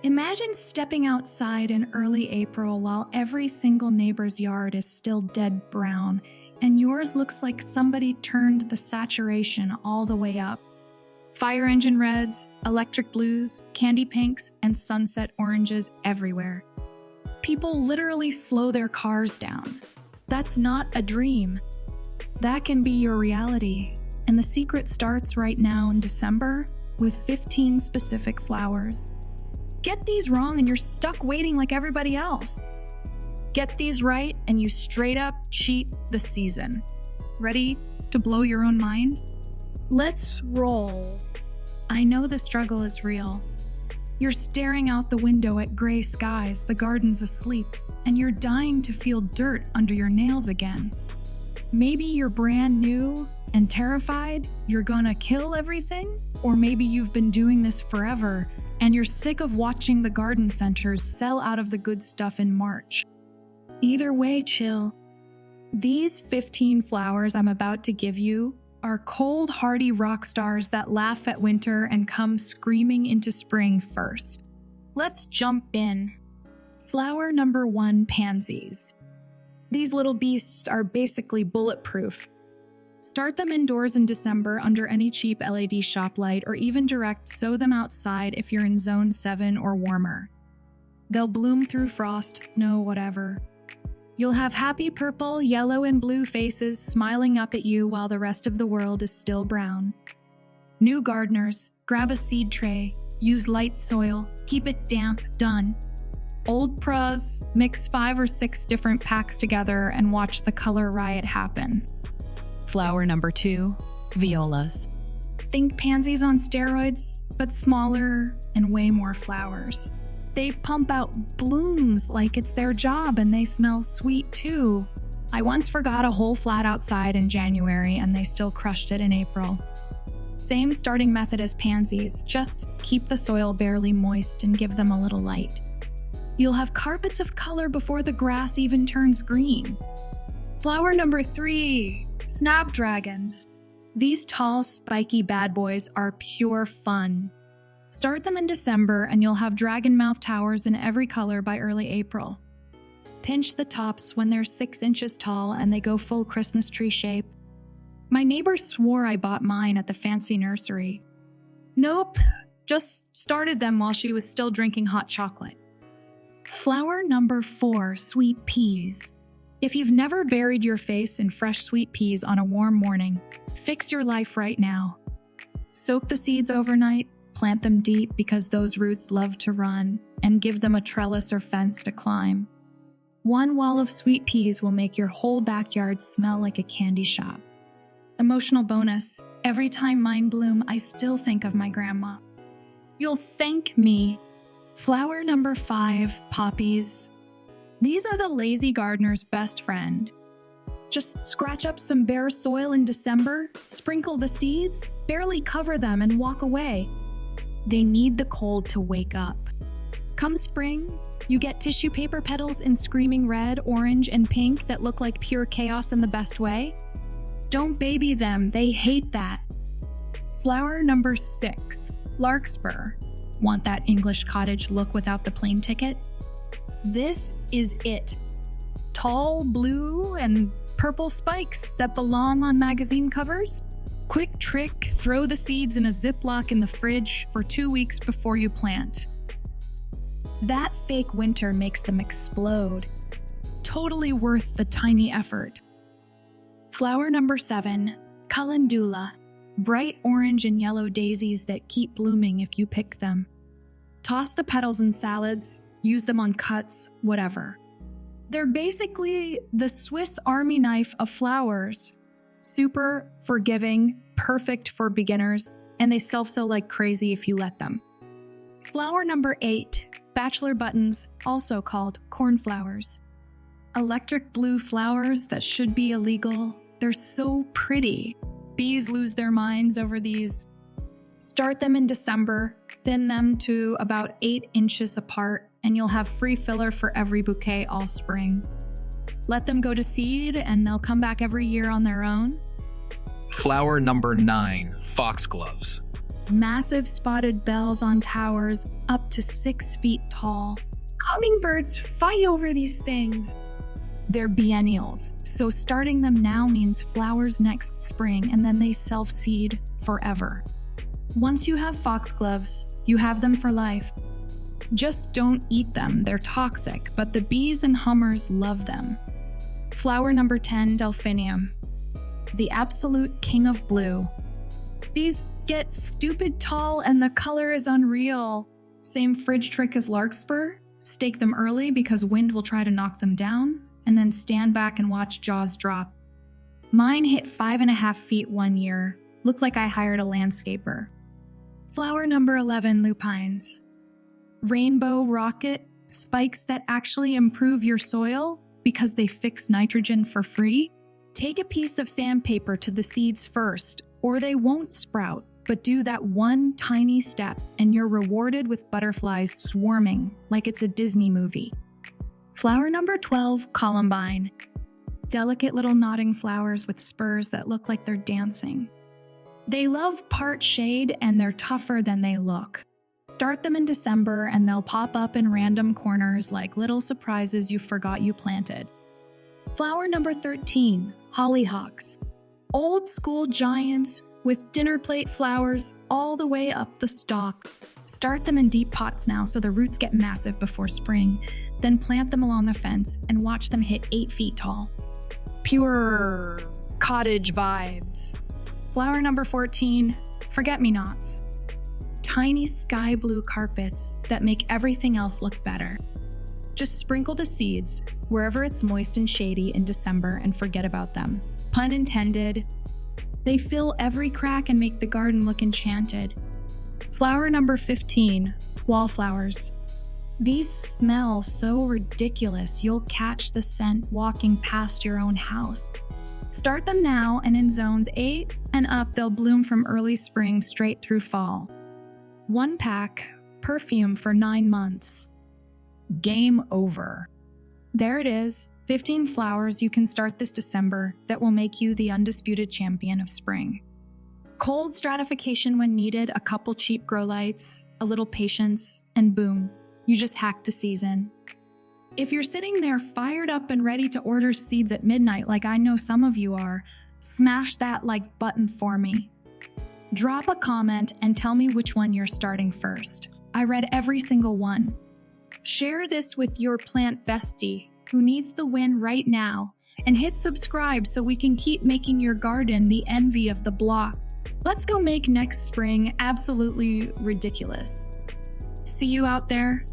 Imagine stepping outside in early April while every single neighbor's yard is still dead brown, and yours looks like somebody turned the saturation all the way up. Fire engine reds, electric blues, candy pinks, and sunset oranges everywhere. People literally slow their cars down. That's not a dream. That can be your reality. And the secret starts right now in December with 15 specific flowers. Get these wrong and you're stuck waiting like everybody else. Get these right and you straight up cheat the season. Ready to blow your own mind? Let's roll. I know the struggle is real. You're staring out the window at gray skies, the garden's asleep, and you're dying to feel dirt under your nails again. Maybe you're brand new and terrified you're gonna kill everything, or maybe you've been doing this forever and you're sick of watching the garden centers sell out of the good stuff in March. Either way, chill. These 15 flowers I'm about to give you are cold, hardy rock stars that laugh at winter and come screaming into spring first. Let's jump in. Flower number 1, pansies. These little beasts are basically bulletproof. Start them indoors in December under any cheap LED shop light, or even direct sow them outside if you're in zone 7 or warmer. They'll bloom through frost, snow, whatever. You'll have happy purple, yellow, and blue faces smiling up at you while the rest of the world is still brown. New gardeners, grab a seed tray, use light soil, keep it damp, done. Old pros, mix 5 or 6 different packs together and watch the color riot happen. Flower number 2, violas. Think pansies on steroids, but smaller and way more flowers. They pump out blooms like it's their job, and they smell sweet too. I once forgot a whole flat outside in January and they still crushed it in April. Same starting method as pansies, just keep the soil barely moist and give them a little light. You'll have carpets of color before the grass even turns green. Flower number 3, snapdragons. These tall, spiky bad boys are pure fun. Start them in December and you'll have dragon mouth towers in every color by early April. Pinch the tops when they're 6 inches tall and they go full Christmas tree shape. My neighbor swore I bought mine at the fancy nursery. Nope, just started them while she was still drinking hot chocolate. Flower number 4, sweet peas. If you've never buried your face in fresh sweet peas on a warm morning, fix your life right now. Soak the seeds overnight, plant them deep because those roots love to run, and give them a trellis or fence to climb. One wall of sweet peas will make your whole backyard smell like a candy shop. Emotional bonus, every time mine bloom, I still think of my grandma. You'll thank me. Flower number 5, poppies. These are the lazy gardener's best friend. Just scratch up some bare soil in December, sprinkle the seeds, barely cover them, and walk away. They need the cold to wake up. Come spring, you get tissue paper petals in screaming red, orange, and pink that look like pure chaos in the best way. Don't baby them, they hate that. Flower number 6, larkspur. Want that English cottage look without the plane ticket? This is it. Tall blue and purple spikes that belong on magazine covers. Quick trick, throw the seeds in a Ziploc in the fridge for 2 weeks before you plant. That fake winter makes them explode. Totally worth the tiny effort. Flower number 7, calendula. Bright orange and yellow daisies that keep blooming if you pick them. Toss the petals in salads, use them on cuts, whatever. They're basically the Swiss Army knife of flowers. Super forgiving, perfect for beginners, and they self-sow like crazy if you let them. Flower number 8, bachelor buttons, also called cornflowers. Electric blue flowers that should be illegal. They're so pretty. Bees lose their minds over these. Start them in December, thin them to about 8 inches apart, and you'll have free filler for every bouquet all spring. Let them go to seed, and they'll come back every year on their own. Flower number 9, foxgloves. massive spotted bells on towers up to 6 feet tall. Hummingbirds fight over these things. They're biennials, so starting them now means flowers next spring and then they self-seed forever. Once you have foxgloves, you have them for life. Just don't eat them, they're toxic, but the bees and hummers love them. Flower number 10, delphinium. The absolute king of blue. These get stupid tall and the color is unreal. Same fridge trick as larkspur. Stake them early because wind will try to knock them down, and then stand back and watch jaws drop. Mine hit 5.5 feet one year. Looked like I hired a landscaper. Flower number 11, lupines. Rainbow rocket, spikes that actually improve your soil because they fix nitrogen for free. Take a piece of sandpaper to the seeds first, or they won't sprout, but do that one tiny step and you're rewarded with butterflies swarming like it's a Disney movie. Flower number 12, columbine. Delicate little nodding flowers with spurs that look like they're dancing. They love part shade and they're tougher than they look. Start them in December and they'll pop up in random corners like little surprises you forgot you planted. Flower number 13, hollyhocks. Old school giants with dinner plate flowers all the way up the stalk. Start them in deep pots now so the roots get massive before spring. Then plant them along the fence and watch them hit 8 feet tall. Pure cottage vibes. Flower number 14, forget-me-nots. Tiny sky blue carpets that make everything else look better. Just sprinkle the seeds wherever it's moist and shady in December and forget about them. Pun intended. They fill every crack and make the garden look enchanted. Flower number 15, wallflowers. These smell so ridiculous you'll catch the scent walking past your own house. Start them now and in zones 8 and up they'll bloom from early spring straight through fall. 1 pack, perfume for 9 months. Game over. There it is, 15 flowers you can start this December that will make you the undisputed champion of spring. Cold stratification when needed, a couple cheap grow lights, a little patience, and boom, you just hacked the season. If you're sitting there fired up and ready to order seeds at midnight like I know some of you are, smash that like button for me. Drop a comment and tell me which one you're starting first. I read every single one. Share this with your plant bestie who needs the win right now, and hit subscribe so we can keep making your garden the envy of the block. Let's go make next spring absolutely ridiculous. See you out there.